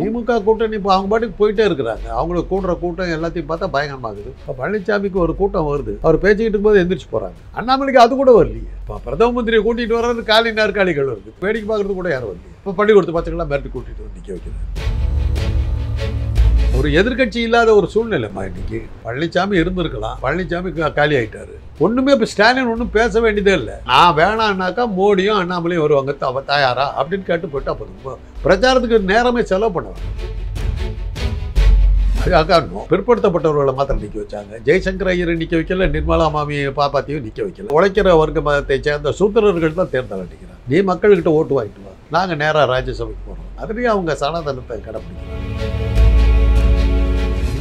திமுக கூட்டணி இப்போ அவங்க பாட்டுக்கு போயிட்டே இருக்கிறாங்க. அவங்களுக்கு கூடுற கூட்டம் எல்லாத்தையும் பார்த்தா பயங்கரமாகுது. இப்போ பழனிசாமிக்கு ஒரு கூட்டம் வருது, அவர் பேசிக்கிட்டு இருக்கும்போது எந்திரிச்சு போகிறாங்க. அண்ணாமலைக்கு அது கூட வரலையே. இப்போ பிரதம மந்திரியை கூட்டிகிட்டு வர்றது காலி நாற்காலிகள் இருக்குது, வேடிக்கை பார்க்குறது கூட யாரும் வரலையே. இப்போ பள்ளிக்கூடத்து பசங்களாம் மிரட்டி கூட்டிகிட்டு வந்து நிற்க வைக்கிறாங்க. ஒரு எதிர்கட்சி இல்லாத ஒரு சூழ்நிலைமா இன்னைக்கு. பழனிசாமி இருந்திருக்கலாம், பழனிசாமி காலி ஆகிட்டாரு. ஒன்றுமே இப்போ ஸ்டாலின் ஒன்றும் பேச வேண்டியதே இல்லை. நான் வேணான்னாக்கா மோடியும் அண்ணாமலையும் வருவாங்க, அவ தயாரா அப்படின்னு கேட்டு போயிட்டா போதும். பிரச்சாரத்துக்கு நேரமே செலவு பண்ணுவாங்க. அதுக்காக பிற்படுத்தப்பட்டவர்களை மாத்திரம் நிற்க வச்சாங்க. ஜெய்சங்கர் ஐயரை நிற்க வைக்கல, நிர்மலா மாமியை பாப்பாத்தையும் நிற்க வைக்கல. உழைக்கிற வர்க்க மதத்தை சேர்ந்த சூத்திரர்கள் தான் தேர்தல் அடிக்கிறாங்க. நீ மக்கள்கிட்ட ஓட்டு வாங்கிட்டு வா, நாங்கள் நேராக ராஜ்யசபைக்கு போகிறோம். அதுலேயும் அவங்க சனாதனத்தை கடைப்பிடிக்கிறாங்க.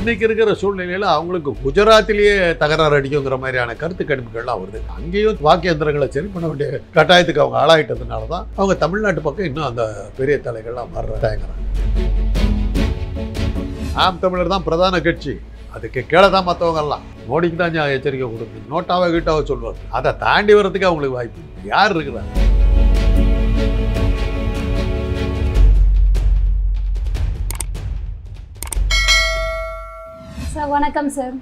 இன்னைக்கு இருக்கிற சூழ்நிலையில் அவங்களுக்கு குஜராத்திலேயே தகராறு அடிக்குங்கிற மாதிரியான கருத்து கணிப்புகள்லாம் வருது. அங்கேயும் வாக்கு எந்திரங்களை சரி பண்ண வேண்டிய கட்டாயத்துக்கு அவங்க ஆளாயிட்டதுனால தான் அவங்க தமிழ்நாட்டு பக்கம் இன்னும் அந்த பெரிய தலைகள்லாம் மாறுறாங்க. நாம் தமிழர் தான் பிரதான கட்சி, அதுக்கு கீழே தான் மற்றவங்க எல்லாம். மோடிக்கு தான் எச்சரிக்கை கொடுக்குது, நோட்டாவை கீட்டாவை சொல்லுவாங்க. அதை தாண்டி வர்றதுக்கு அவங்களுக்கு வாய்ப்பு யார் இருக்கிறாங்க? சார் வணக்கம் சார்.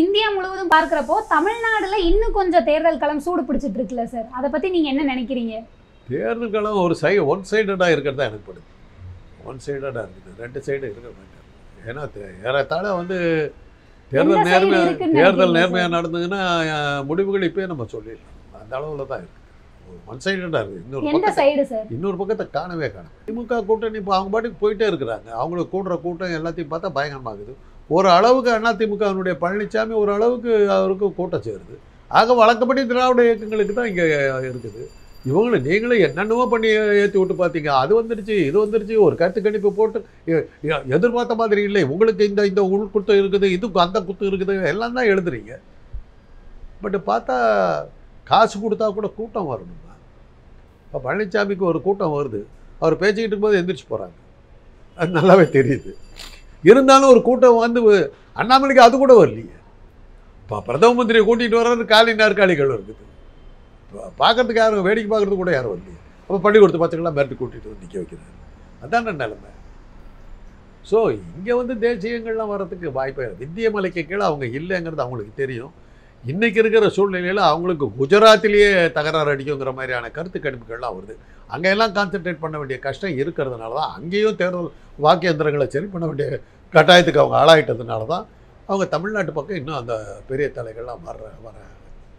இந்தியா முழுவதும் பார்க்குறப்போ தமிழ்நாடுல இன்னும் கொஞ்சம் தேர்தல் களம் சூடு பிடிச்சிட்டு இருக்குல்ல சார், அதை பற்றி நீங்கள் என்ன நினைக்கிறீங்க? தேர்தல் களம் ஒரு ஒன் சைடடாக இருக்கிறதா எனக்கு படுது. ஒன் சைடடாக இருக்குது, ரெண்டு சைடு இருக்க மாட்டேன். ஏன்னா ஏறத்தாழ வந்து தேர்தல் நேர்மையாக நடந்ததுன்னா முடிவுகள் இப்போயே நம்ம சொல்லிடலாம். அந்த அளவில் தான் இருக்குது. ஒன் சைடடாக இருக்குது. இன்னொரு பக்கத்தை காணவே காணும். திமுக கூட்டணி இப்போ அவங்க பாட்டுக்கு போயிட்டே இருக்கிறாங்க. அவங்களுக்கு கூடுற கூட்டம் எல்லாத்தையும் பார்த்தா பயங்கரமாகுது. ஒரு அளவுக்கு அதிமுகவினுடைய பழனிசாமி ஒரு அளவுக்கு அவருக்கு கூட்டம் சேருது. ஆக வழக்கப்படி திராவிட இயக்கங்களுக்கு தான் இங்கே இருக்குது. இவங்களை நீங்களே என்னென்னவோ பண்ணி ஏற்றி விட்டு பார்த்தீங்க. அது வந்துடுச்சு, இது வந்துடுச்சு, ஒரு கருத்து கணிப்பு போட்டு எதிர்பார்த்த மாதிரி இல்லை. உங்களுக்கு இந்த உள் குத்து இருக்குது, இதுக்கு அந்த குத்து இருக்குது, எல்லாம் தான் எழுதுறீங்க. பட் பார்த்தா காசு கொடுத்தா கூட கூட்டம் வரணுமா? இப்போ பழனிசாமிக்கு ஒரு கூட்டம் வருது, அவர் பேசிக்கிட்டு இருக்கும்போது எந்திரிச்சு போகிறாங்க. அது நல்லாவே தெரியுது. இருந்தாலும் ஒரு கூட்டம் வந்து அண்ணாமலைக்கு அது கூட வரலையே. இப்போ பிரதம மந்திரியை கூட்டிகிட்டு வர்றது காலி நாற்காலிகள் இருக்குது, பார்க்கறதுக்கு யாரும் வேடிக்கை பார்க்குறது கூட யாரும் வரலையே. அப்போ பள்ளிக்கூடத்து பசங்களாம் மிரட்டி கூட்டிகிட்டு வந்து நிற்க வைக்கிறாங்க. அதான நிலைமை. ஸோ இங்கே வந்து தேசியங்கள்லாம் வர்றதுக்கு வாய்ப்பே இல்லை. விந்திய மலைக்கு கீழே அவங்க இல்லைங்கிறது அவங்களுக்கு தெரியும். இன்றைக்கி இருக்கிற சூழ்நிலையில் அவங்களுக்கு குஜராத்திலேயே தகராறு அடிக்குங்கிற மாதிரியான கருத்து கணிப்புகள்லாம் வருது. அங்கெல்லாம் கான்சென்ட்ரேட் பண்ண வேண்டிய கஷ்டம் இருக்கிறதுனால தான், அங்கேயும் தேர்தல் வாக்கு எந்திரங்களை சரி பண்ண வேண்டிய கட்டாயத்துக்கு அவங்க ஆளாயிட்டதுனால தான் அவங்க தமிழ்நாட்டு பக்கம் இன்னும் அந்த பெரிய தலைகள்லாம் வர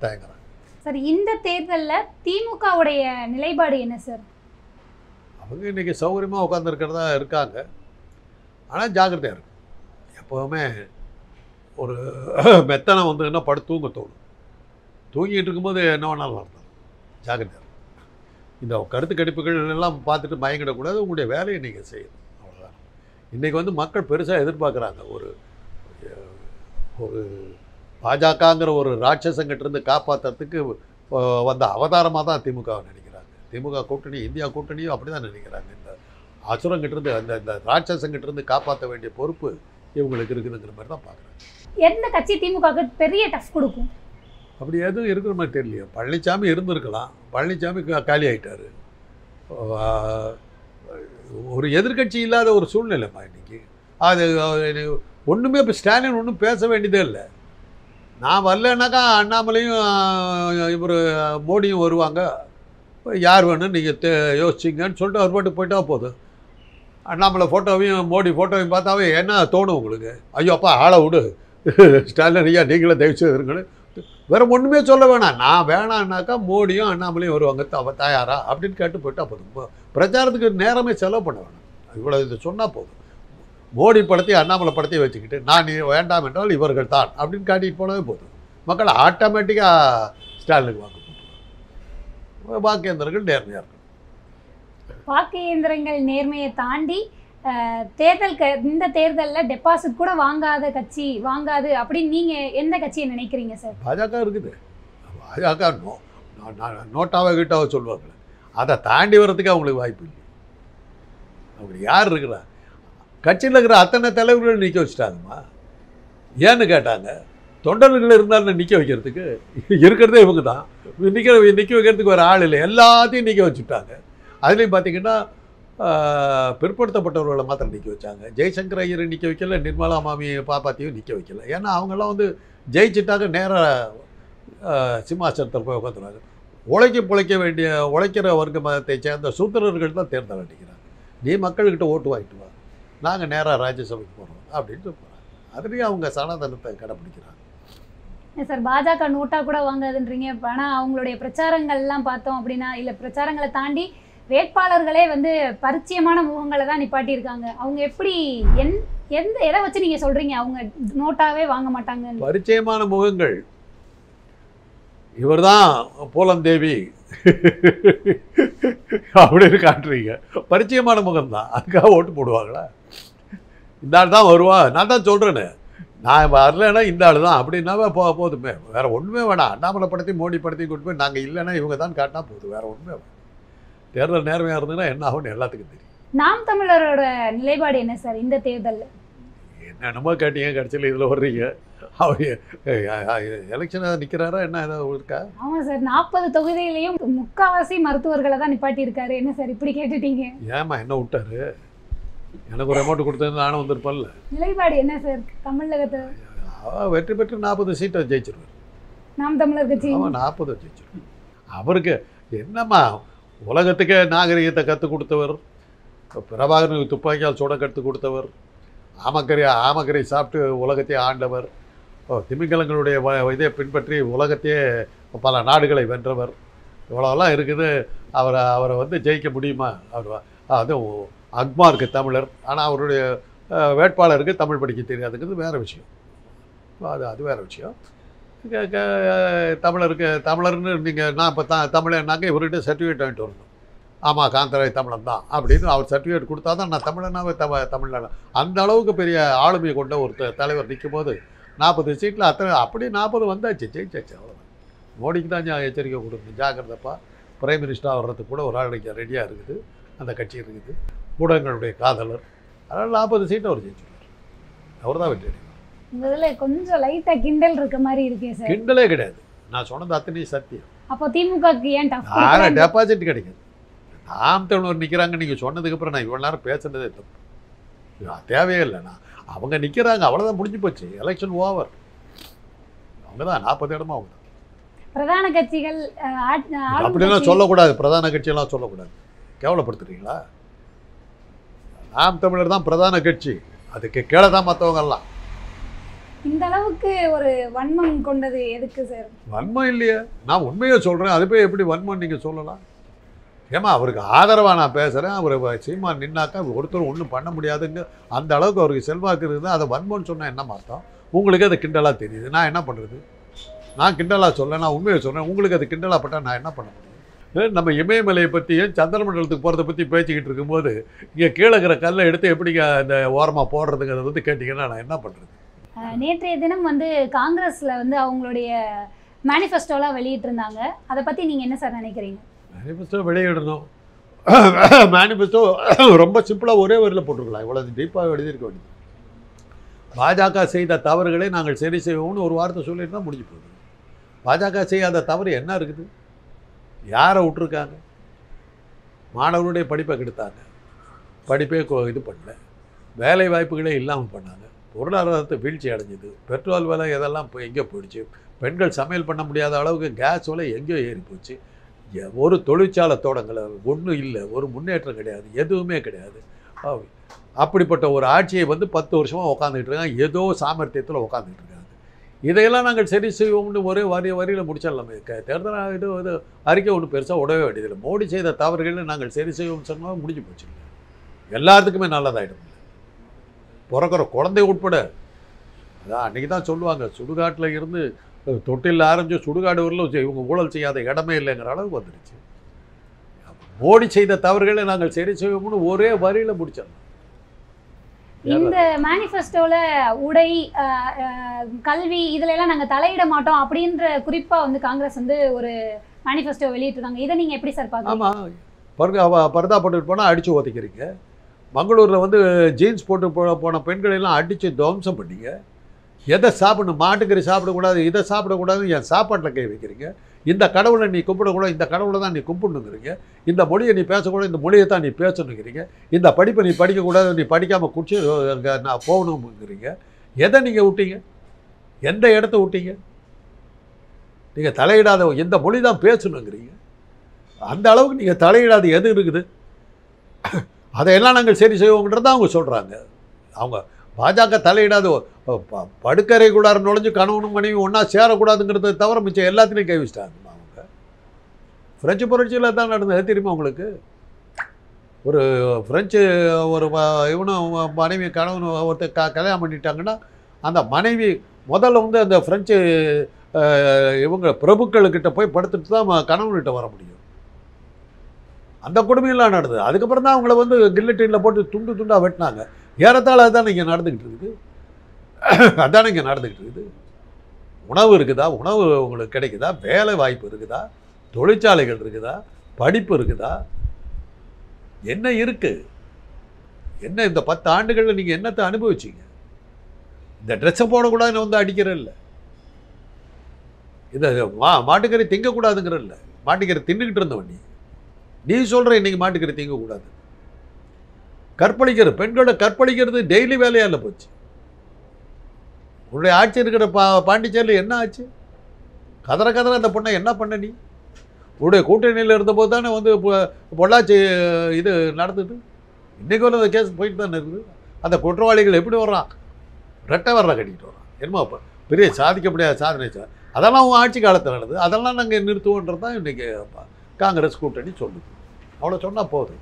தயங்குறாங்க. சார், இந்த தேர்தலில் திமுகவுடைய நிலைப்பாடு என்ன சார்? அவங்க இன்றைக்கி சௌகரியமாக உட்காந்துருக்கிறதா இருக்காங்க. ஆனால் ஜாக்கிரதையாக இருக்கும். எப்போவுமே ஒரு மெத்தனை வந்ததுன்னா படுத்து தூங்க தோணும். தூங்கிட்டு இருக்கும்போது என்ன வேணாலும் நடந்தாலும் ஜாக்கிரதையாக இருக்கும். இந்த கருத்து கணிப்புகள் எல்லாம் பார்த்துட்டு மயங்கிடக்கூடாது. உங்களுடைய வேலையை நீங்கள் செய்யணும், அவ்வளோதான். இன்றைக்கி வந்து மக்கள் பெருசாக எதிர்பார்க்குறாங்க. ஒரு பாஜகங்கிற ஒரு ராட்சசங்கிட்டிருந்து காப்பாற்றுறதுக்கு வந்த அவதாரமாக தான் திமுகவை நினைக்கிறாங்க. திமுக கூட்டணி, இந்தியா கூட்டணியும் அப்படி தான் நினைக்கிறாங்க. இந்த அசுரங்கிட்டிருந்து இந்த ராட்சசங்கிட்டிருந்து காப்பாற்ற வேண்டிய பொறுப்பு இவங்களுக்கு இருக்குதுங்கிற மாதிரி தான் பார்க்குறாங்க. எந்த கட்சி திமுகவுக்கு பெரிய டஃப் கொடுக்கும்? அப்படி எதுவும் இருக்கிற மாதிரி தெரியலையே. பழனிசாமி இருந்திருக்கலாம், பழனிசாமி காலி ஆகிட்டார். ஒரு எதிர்கட்சி இல்லாத ஒரு சூழ்நிலைமா இன்னைக்கு. அது ஒன்றுமே இப்போ ஸ்டாலின் ஒன்றும் பேச வேண்டியதே இல்லை. நான் வரலன்னாக்கா அண்ணாமலையும் இவர் மோடியும் வருவாங்க, யார் வேணும் நீங்கள் யோசிச்சிங்கன்னு சொல்லிட்டு அவர் பாட்டு போயிட்டா போதும். அண்ணாமலை ஃபோட்டோவையும் மோடி ஃபோட்டோவையும் பார்த்தாவே என்ன தோணும் உங்களுக்கு? ஐயோ அப்பா ஆளை விடு, ஸ்டாலின் ஐயா நீங்களே தயவுசெய்து இருங்கன்னு வேறு ஒன்றுமே சொல்ல வேணாம். நான் வேணான்னாக்கா மோடியும் அண்ணாமலையும் வருவாங்க, அவ தயாரா அப்படின்னு கேட்டு போயிட்டா போதும். பிரச்சாரத்துக்கு நேரமே செலவு பண்ண வேணாம். இவ்வளோ இது சொன்னால் போதும். மோடி படத்தையும் அண்ணாமலை படத்தையும் வச்சுக்கிட்டு நான் வேண்டாம் என்றால் இவர்கள் தான் அப்படின்னு காட்டிட்டு போனவே போதும். மக்கள் ஆட்டோமேட்டிக்காக ஸ்டாலினுக்கு வாக்கு போட்டுருவாங்க. வாக்கு இயந்திரங்கள் நேர்மையாக இருக்கும். வாக்கு இயந்திரங்கள் நேர்மையை தாண்டி இந்த தேர்தலில் டெபாசிட் கூட வாங்காத கட்சி வாங்காது அப்படின்னு நீங்கள் எந்த கட்சியை நினைக்கிறீங்க சார்? பாஜக இருக்குது. பாஜக நோட்டாவை கிட்டாவை சொல்லுவாங்க. அதை தாண்டி வர்றதுக்கு அவங்களுக்கு வாய்ப்பு இல்லை. அப்படி யார் இருக்கிறா? கட்சியில் இருக்கிற அத்தனை தலைவர்கள் நிற்க வச்சுட்டாங்கம்மா. ஏன்னு கேட்டாங்க, தொண்டர்கள் இருந்தாலும் நிற்க வைக்கிறதுக்கு இருக்கிறதே இவங்க தான். நிற்க வைக்கிறதுக்கு ஒரு ஆள் இல்லை, எல்லாத்தையும் நிற்க வச்சுட்டாங்க. அதுலேயும் பார்த்திங்கன்னா பிற்படுத்தப்பட்டவர்களை மாத்திரம் நிற்க வச்சாங்க. ஜெய்சங்கர் ஐயரை நிற்க வைக்கல, நிர்மலா மாமி பாப்பாத்தையும் நிற்க வைக்கல. ஏன்னா அவங்கெல்லாம் வந்து ஜெயிச்சுட்டாக்க நேராக சிம்மாசனத்தில் போய் உட்காந்துருவாங்க. பிழைக்க வேண்டிய உழைக்கிற வர்க்க மதத்தை சேர்ந்த சூத்திரர்கள் தான் தேர்தல் அடிக்கிறாங்க. நீ மக்கள்கிட்ட ஓட்டு வாங்கிட்டு வா, நாங்கள் நேராக ராஜ்யசபைக்கு போகிறோம் அப்படின்னு போகிறாங்க. அதுலேயும் அவங்க சனாதனத்தை கடைப்பிடிக்கிறாங்க. சார் பாஜக நோட்டா கூட வாங்காதுன்றீங்க. ஆனால் அவங்களுடைய பிரச்சாரங்கள்லாம் பார்த்தோம் அப்படின்னா, இல்லை பிரச்சாரங்களை தாண்டி வேட்பாளர்களே வந்து பரிச்சயமான முகங்களை தான் நிப்பாட்டியிருக்காங்க. அவங்க எப்படி எதை வச்சு நீங்கள் சொல்கிறீங்க அவங்க நோட்டாவே வாங்க மாட்டாங்க? பரிச்சயமான முகங்கள் இவர் தான் பூலந்தேவி அப்படின்னு காட்டுறீங்க. பரிச்சயமான முகம்தான், அதுக்காக ஓட்டு போடுவாங்களா? இந்த ஆள் தான் வருவா, நான் தான் சொல்கிறேன்னு. நான் வரலைன்னா இந்த ஆள் தான் அப்படின்னாவே போதுமே, வேறு ஒன்றுமே வேணாம். அண்ணாமலை படத்தையும் மோடி படத்தையும் கொண்டு போய் நாங்கள் இல்லைன்னா இவங்க தான் காட்டினா போதும், வேறு ஒன்றுமே வேணும். தேர்தல் நேர்மையாக இருந்ததுன்னா என்ன ஆகும்னு எல்லாத்துக்கும் தெரியும். நாம் தமிழரோட நிலைப்பாடு என்ன சார் இந்த தேர்தலில்? என்னென்னமோ கேட்டீங்க, கடைசியில் இதில் வர்றீங்க. அவர் எலெக்ஷனாக நிற்கிறாரா என்ன ஏதாவது இருக்கா? ஆமாம் சார், 40 தொகுதியிலையும் முக்கால்வாசி மருத்துவர்களை தான் நிப்பாட்டியிருக்காரு. என்ன சார் இப்படி கேட்டுட்டீங்க? ஏமா என்ன விட்டாரு? எனக்கு ஒரு அமௌண்ட் கொடுத்தது நானும் வந்திருப்பேன்ல. நிலைப்பாடு என்ன சார் தமிழகத்தை? வெற்றி பெற்று 40 சீட்டை ஜெயிச்சிருவார் நாம் தமிழர் கட்சி. 40 ஜெயிச்சிருவார். அவருக்கு என்னம்மா, உலகத்துக்கே நாகரிகத்தை கற்றுக் கொடுத்தவர், பிரபாகரனுக்கு துப்பாக்கியால் சுட கற்றுக் கொடுத்தவர், ஆமக்கரை சாப்பிட்டு உலகத்தையே ஆண்டவர், திமிங்கலங்களுடைய இதை பின்பற்றி உலகத்தையே பல நாடுகளை வென்றவர், இவ்வளோலாம் இருக்குது. அவரை வந்து ஜெயிக்க முடியுமா? அதுவும் அக்மாருக்கு தமிழர், ஆனால் அவருடைய வேட்பாளருக்கு தமிழ் படிக்க தெரியாதுங்கிறது வேறு விஷயம். அது வேறு விஷயம். தமிழர்னு நீங்கள் நான் இப்போ தமிழன்னாக்க இவர்கிட்ட சர்டிஃபிகேட் வாங்கிட்டு வரணும். ஆமாம் காந்தராய் தமிழன் தான் அப்படின்னு அவர் சர்டிஃபிகேட் கொடுத்தா தான் நான் தமிழனாவே தமிழ்நாடு. அந்த அளவுக்கு பெரிய ஆளுமையை கொண்ட ஒரு தலைவர் நிற்கும் போது 40 சீட்டில் அப்படி 40 வந்தாச்சு, ஜெயிச்சாச்சு. அவ்வளோதான். மோடிக்கு தான் எச்சரிக்கை கொடுக்கணும், ஜாக்கிரதப்பா. பிரைம் மினிஸ்டராக வர்றதுக்கு கூட ஒரு ஆள் ரெடியாக இருக்குது, அந்த கட்சி இருக்குது, ஊடகங்களுடைய காதலர். அதனால் 40 சீட்டை அவர் ஜெயிச்சுருவார். அவர் தான் வெற்றி அடைவார். இதில் கொஞ்சம் லைட்டாக கிண்டல் இருக்க மாதிரி இருக்கே சார். கிண்டலே கிடையாது, நான் சொன்னது அத்தனை சத்தியம். அப்போ திமுகக்கு ஏன் டெபாசிட் கிடைக்காது? நாம் தமிழர் நிற்கிறாங்க, நீங்கள் சொன்னதுக்கப்புறம் நான் இவ்வளோ நேரம் பேசுனதே தப்பு. தேவையே இல்லைண்ணா, அவங்க நிற்கிறாங்க, அவ்வளோதான், முடிஞ்சு போச்சு. Election over. அவங்க தான் 40 இடமா அவங்க தான். பிரதான கட்சிகள் அப்படிலாம் சொல்லக்கூடாது, பிரதான கட்சியெல்லாம் சொல்லக்கூடாது. கேவலப்படுத்துறீங்களா? நாம் தமிழர் தான் பிரதான கட்சி, அதுக்கு கீழே தான் மற்றவங்கெல்லாம். இந்த அளவுக்கு ஒரு வன்மம் கொண்டது எதுக்கு சார்? வன்மம் இல்லையே, நான் உண்மையை சொல்கிறேன். அது போய் எப்படி வன்மம் நீங்கள் சொல்லலாம்? ஏமா அவருக்கு ஆதரவாக நான் பேசுகிறேன், அவர் சீமான் நின்னாக்கா ஒருத்தர் ஒன்றும் பண்ண முடியாதுங்க, அந்த அளவுக்கு அவருக்கு செல்வாக்கு இருக்குது. அதை வன்மம்னு சொன்னால் என்ன அர்த்தம்? உங்களுக்கு அது கிண்டலாக தெரியுது, நான் என்ன பண்ணுறது? நான் கிண்டலாக சொல்ல, நான் உண்மையை சொல்கிறேன், உங்களுக்கு அது கிண்டலாக பட்டால் நான் என்ன பண்ண முடியும்? நம்ம இமயமலையை பற்றியும் சந்திரமண்டலத்துக்கு போகிறத பற்றி பேசிக்கிட்டு இருக்கும்போது இங்கே கீழே இருக்கிற கல்லை எடுத்து எப்படி அந்த ஓரமாக போடுறதுங்கிறத வந்து கேட்டிங்கன்னா நான் என்ன பண்ணுறது? நேற்றைய தினம் வந்து காங்கிரஸில் வந்து அவங்களுடைய மேனிஃபெஸ்டோலாம் வெளியிட்டிருந்தாங்க. அதை பற்றி நீங்கள் என்ன சார் நினைக்கிறீங்க? மேனிஃபெஸ்டோ வெளியிடணும். மேனிஃபெஸ்டோ ரொம்ப சிம்பிளாக ஒரே வரியில் போட்டிருக்கலாம், இவ்வளோ டீப்பாக எழுதியிருக்க வேண்டியது. பாஜக செய்த தவறுகளை நாங்கள் சரி செய்வோம்னு ஒரு வார்த்தை சொல்லிட்டு தான் முடிஞ்சு போகுது. பாஜக செய்யாத தவறு என்ன இருக்குது? யாரை விட்டுருக்காங்க? மாணவருடைய படிப்பை கெடுத்தாங்க, படிப்பே இது பண்ணல, வேலை வாய்ப்புகளே இல்லாமல் பண்ணாங்க, பொருளாதாரத்தை வீழ்ச்சி அடைஞ்சிது, பெட்ரோல் விலை இதெல்லாம் இப்போ எங்கேயோ போயிடுச்சு, பெண்கள் சமையல் பண்ண முடியாத அளவுக்கு கேஸ் விலை எங்கேயோ ஏறி போச்சு, ஒரு தொழிற்சாலை தொடங்கலை, ஒன்றும் இல்லை, ஒரு முன்னேற்றம் கிடையாது, எதுவுமே கிடையாது. அப்படிப்பட்ட ஒரு ஆட்சியை வந்து 10 வருஷமாக உட்காந்துட்டு இருக்காங்க, ஏதோ சாமர்த்தியத்தில் உட்காந்துட்டு இருக்காங்க. இதையெல்லாம் நாங்கள் சரி செய்வோம்னு ஒரே வரியில் முடிச்சிடலாமே. தேர்தல் இது அறிக்கை ஒன்றும் பெருசாக விடவே வேண்டியதில்லை. மோடி செய்த தவறுகளை நாங்கள் சரி செய்வோம்னு சொன்னால் முடிஞ்சு போச்சு. எல்லாத்துக்குமே நல்லதாகிடும், பிறக்கிற குழந்தை உட்பட. அதான் அன்றைக்கி தான் சொல்லுவாங்க, சுடுகாட்டில் இருந்து தொட்டில் ஆரம்பிச்சு சுடுகாடு வரலும் இவங்க ஊழல் செய்யாத இடமே இல்லைங்கிற அளவுக்கு வந்துடுச்சு. மோடி செய்த தவறுகளை நாங்கள் சரி செய்வோம்னு ஒரே வரியில் முடிச்சிடலாம். இந்த மேனிஃபெஸ்டோவில் உடை, கல்வி இதிலெல்லாம் நாங்கள் தலையிட மாட்டோம் அப்படின்ற குறிப்பாக வந்து காங்கிரஸ் வந்து ஒரு மேனிஃபெஸ்டோ வெளியிட்டிருக்காங்க. இதை நீங்கள் எப்படி சார் பார்க்கலாம்? ஆமாம், பர்தா போட்டுட்டு போனால் அடித்து ஒதைக்கிறீங்க. மங்களூரில் வந்து ஜீன்ஸ் போட்டு போன பெண்களெல்லாம் அடித்து துவம்சம் பண்ணிங்க. எதை சாப்பிடணும், மாட்டுக்கறி சாப்பிடக்கூடாது, இதை சாப்பிடக்கூடாதுன்னு என் சாப்பாட்டில் கை வைக்கிறீங்க. இந்த கடவுளை நீ கும்பிடக்கூடாது, இந்த கடவுளை தான் நீ கும்பிடணுங்கிறீங்க. இந்த மொழியை நீ பேசக்கூடாது, இந்த மொழியை தான் நீ பேசணுங்கிறீங்க. இந்த படிப்பை நீ படிக்கக்கூடாது, நீ படிக்காமல் குடிச்சு நான் போகணுங்கிறீங்க. எதை நீங்கள் விட்டீங்க? எந்த இடத்த விட்டீங்க? நீங்கள் தலையிடாத இந்த மொழி தான் பேசணுங்கிறீங்க. அந்த அளவுக்கு நீங்கள் தலையிடாத எது இருக்குது? அதையெல்லாம் நாங்கள் சரி செய்வோங்கிறத அவங்க சொல்கிறாங்க. அவங்க பாஜக தலையிடாத படுக்கறைக்குள்ளார நுழைஞ்சு கணவனும் மனைவி ஒன்றா சேரக்கூடாதுங்கிறத தவிர மிச்சம் எல்லாத்துலேயும் கை வச்சிட்டாங்க. அவங்க ஃப்ரெஞ்சு புரட்சியில் தான் நடந்தது தெரியுமா உங்களுக்கு? ஒரு ஃப்ரெஞ்சு ஒரு இவனும் மனைவி கணவன் ஒருத்தர் கல்யாணம் பண்ணிட்டாங்கன்னா அந்த மனைவி முதல்ல வந்து அந்த ஃப்ரெஞ்சு இவங்க பிரபுக்கள்கிட்ட போய் படுத்துட்டு தான் கணவன்கிட்ட வர முடியும். அந்த கொடுமையெல்லாம் நடந்தது. அதுக்கப்புறம் தான் அவங்கள வந்து கில்லட்டினில் போட்டு துண்டு துண்டாக வெட்டினாங்க. ஏறத்தாழ அதுதான் இங்கே நடந்துக்கிட்டு இருக்குது. அதானே இங்கே நடந்துக்கிட்டு இருக்குது. உணவு இருக்குதா? உணவு உங்களுக்கு கிடைக்குதா? வேலை வாய்ப்பு இருக்குதா? தொழிற்சாலைகள் இருக்குதா? படிப்பு இருக்குதா? என்ன இருக்குது? என்ன இந்த 10 ஆண்டுகளில் நீங்கள் என்னத்தை அனுபவிச்சிங்க? இந்த ட்ரெஸ்ஸை போடக்கூடாதுன்னு வந்து அடிக்கிறதில்ல, இதை மாட்டுக்கறி திங்கக்கூடாதுங்கிறதில்ல. மாட்டுக்கறி தின்னுக்கிட்டு இருந்தவன் நீ சொல்கிற இன்றைக்கி மாட்டுக்கறி திங்கக்கூடாது. கற்பழிக்கிறது, பெண்களை கற்பழிக்கிறது டெய்லி வேலையாக இல்லை போச்சு. உன்னுடைய ஆட்சி இருக்கிற பாண்டிச்சேரியில் என்ன ஆச்சு? கதற அந்த பொண்ணை என்ன பண்ண நீ? உன்னுடைய கூட்டணியில் இருந்தபோது தானே வந்து பொள்ளாச்சி இது நடந்தது. இன்றைக்கி ஒரு அந்த கேஸ் போயிட்டு தானே இருக்குது. அந்த குற்றவாளிகள் எப்படி வர்றான்? ரெட்டை வர்ற கட்டிக்கிட்டு வர்றான். என்னமோ பெரிய சாதிக்க முடியாத சாதனை அதெல்லாம் உன் ஆட்சி காலத்தில் நடந்தது. அதெல்லாம் நாங்கள் நிறுத்துவோன்றது தான் இன்றைக்கி காங்கிரஸ் கூட்டணி சொல்லுது. அவ்வளோ சொன்னால் போதும்.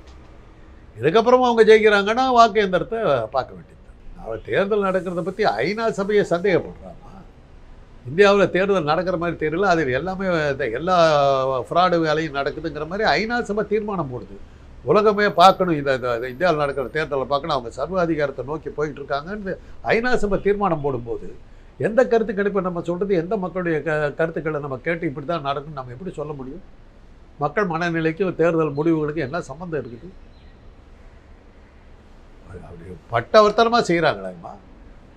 இதுக்கப்புறமா அவங்க ஜெயிக்கிறாங்கன்னா வாக்கு எந்திரத்தை பார்க்க வேண்டியது. அவள் தேர்தல் நடக்கிறத பற்றி ஐநா சபையை சந்தேகப்படுறாமா? இந்தியாவில் தேர்தல் நடக்கிற மாதிரி தெரியல. அதில் எல்லாமே எல்லா ஃப்ராடு வேலையும் நடக்குதுங்கிற மாதிரி ஐநா சபை தீர்மானம் போடுது. உலகமே பார்க்கணும், இதை இந்தியாவில் நடக்கிற தேர்தலை பார்க்கணும், அவங்க சர்வாதிகாரத்தை நோக்கி போயிட்டு இருக்காங்கன்னு ஐநா சபை தீர்மானம் போடும்போது எந்த கருத்து கணிப்பை நம்ம சொல்கிறது, எந்த மக்களுடைய கருத்துக்களை நம்ம கேட்டு இப்படி தான் நடக்குன்னு நம்ம எப்படி சொல்ல முடியும்? மக்கள் மனநிலைக்கும் தேர்தல் முடிவுகளுக்கு என்ன சம்மந்தம் இருக்குது? அப்படி பட்டவர்த்தனமாக செய்கிறாங்களாம்மா.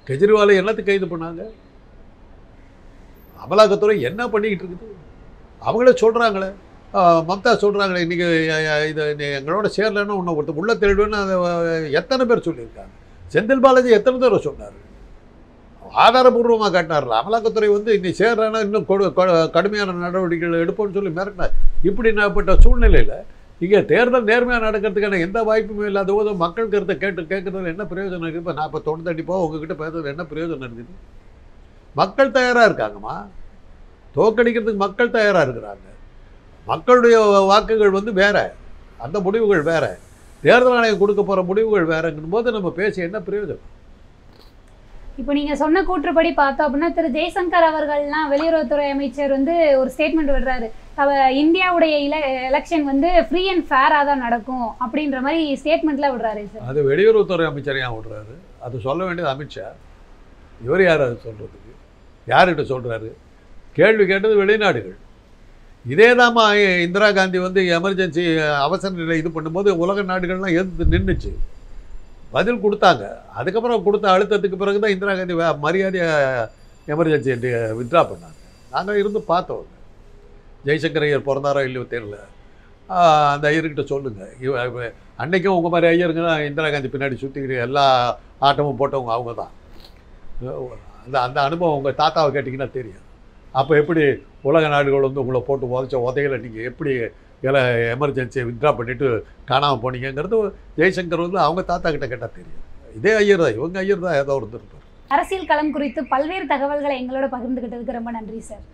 கெஜ்ரிவாலை என்னத்துக்கு கைது பண்ணாங்க? அமலாக்கத்துறை என்ன பண்ணிக்கிட்டு இருக்குது? அவங்களே சொல்கிறாங்களே, மம்தா சொல்கிறாங்களே, இன்றைக்கி இதை எங்களோட சேரலைன்னா ஒன்று ஒருத்தர் உள்ள தேடுவேன்னு அதை எத்தனை பேர் சொல்லியிருக்காங்க. செந்தில் பாலாஜி எத்தனை தடவை சொன்னார், ஆதாரபூர்வமாக காட்டினார்ல. அமலாக்கத்துறை வந்து இன்னைக்கு சேர்றேன்னா இன்னும் கடுமையான நடவடிக்கைகள் எடுப்போம்னு சொல்லி மிரட்டினார். இப்படிப்பட்ட சூழ்நிலையில் இங்கே தேர்தல் நேர்மையாக நடக்கிறதுக்கான எந்த வாய்ப்புமே இல்லாத போது மக்கள் கருத்தை கேட்குறதுல என்ன பிரயோஜனம் இருக்குது? இப்போ நான் இப்போ தொண்டடிப்போ உங்ககிட்ட பேசுறது என்ன பிரயோஜனம் இருக்குது? மக்கள் தயாராக இருக்காங்கம்மா, தோக்கடிக்கிறதுக்கு மக்கள் தயாராக இருக்கிறாங்க. மக்களுடைய வாக்குகள் வந்து வேற, அந்த முடிவுகள் வேற, தேர்தல் ஆணையம் கொடுக்க போகிற முடிவுகள் வேறங்கும் போது நம்ம பேசி என்ன பிரயோஜனம்? இப்போ நீங்கள் சொன்ன கூற்றுப்படி பார்த்தோம் அப்படின்னா திரு ஜெய்சங்கர் அவர்கள்லாம் வெளியுறவுத்துறை அமைச்சர் வந்து ஒரு ஸ்டேட்மெண்ட் விடுறாரு, இந்தியாவுடைய எலெக்ஷன் வந்து ஃப்ரீ அண்ட் ஃபேராக தான் நடக்கும் அப்படின்ற மாதிரி ஸ்டேட்மெண்ட்லாம் விடுறாரு சார். அது வெளியுறவுத்துறை அமைச்சர் ஏன் விடுறாரு? அது சொல்ல வேண்டியது அமித்ஷா. இவர் யார் அது சொல்கிறதுக்கு? யார்கிட்ட சொல்கிறாரு? கேள்வி கேட்டது வெளிநாடுகள். இதே தாம்மா இந்திரா காந்தி வந்து எமர்ஜென்சி அவசர நிலை இது பண்ணும்போது உலக நாடுகள்லாம் எதிர்த்து நின்றுச்சு, பதில் கொடுத்தாங்க. அதுக்கப்புறம் கொடுத்த அழுத்தத்துக்கு பிறகு தான் இந்திரா காந்தி மரியாதையாக எமர்ஜென்சி வித்ட்ரா பண்ணாங்க. நாங்கள் இருந்து பார்த்தோம். ஜெய்சங்கர் ஐயர் பிறந்தாரோ இல்லையோ தெரியல, அந்த ஐயர்கிட்ட சொல்லுங்கள். அன்றைக்கும் உங்கள் மாதிரி ஐயருங்க தான் இந்திரா காந்தி பின்னாடி சுற்றிக்கிட்டு எல்லா ஆட்டமும் போட்டவங்க அவங்க தான். அந்த அனுபவம் உங்கள் தாத்தாவை கேட்டிங்கன்னா தெரியும். அப்போ எப்படி உலக நாடுகள் வந்து உங்களை போட்டு உதச்ச உதைகளை நீங்கள் எப்படி எமர்ஜென்சியை வித்ட்ரா பண்ணிவிட்டு காணாமல் போனீங்கிறது ஜெய்சங்கர் வந்து அவங்க தாத்தா கிட்ட கேட்டால் தெரியும். இதே ஐயர் தான், இவங்க ஐயர் தான் ஏதோ இருந்திருப்பார். அரசியல் களம் குறித்து பல்வேறு தகவல்களை எங்களோட பகிர்ந்துகிட்டதுக்கு ரொம்ப நன்றி சார்.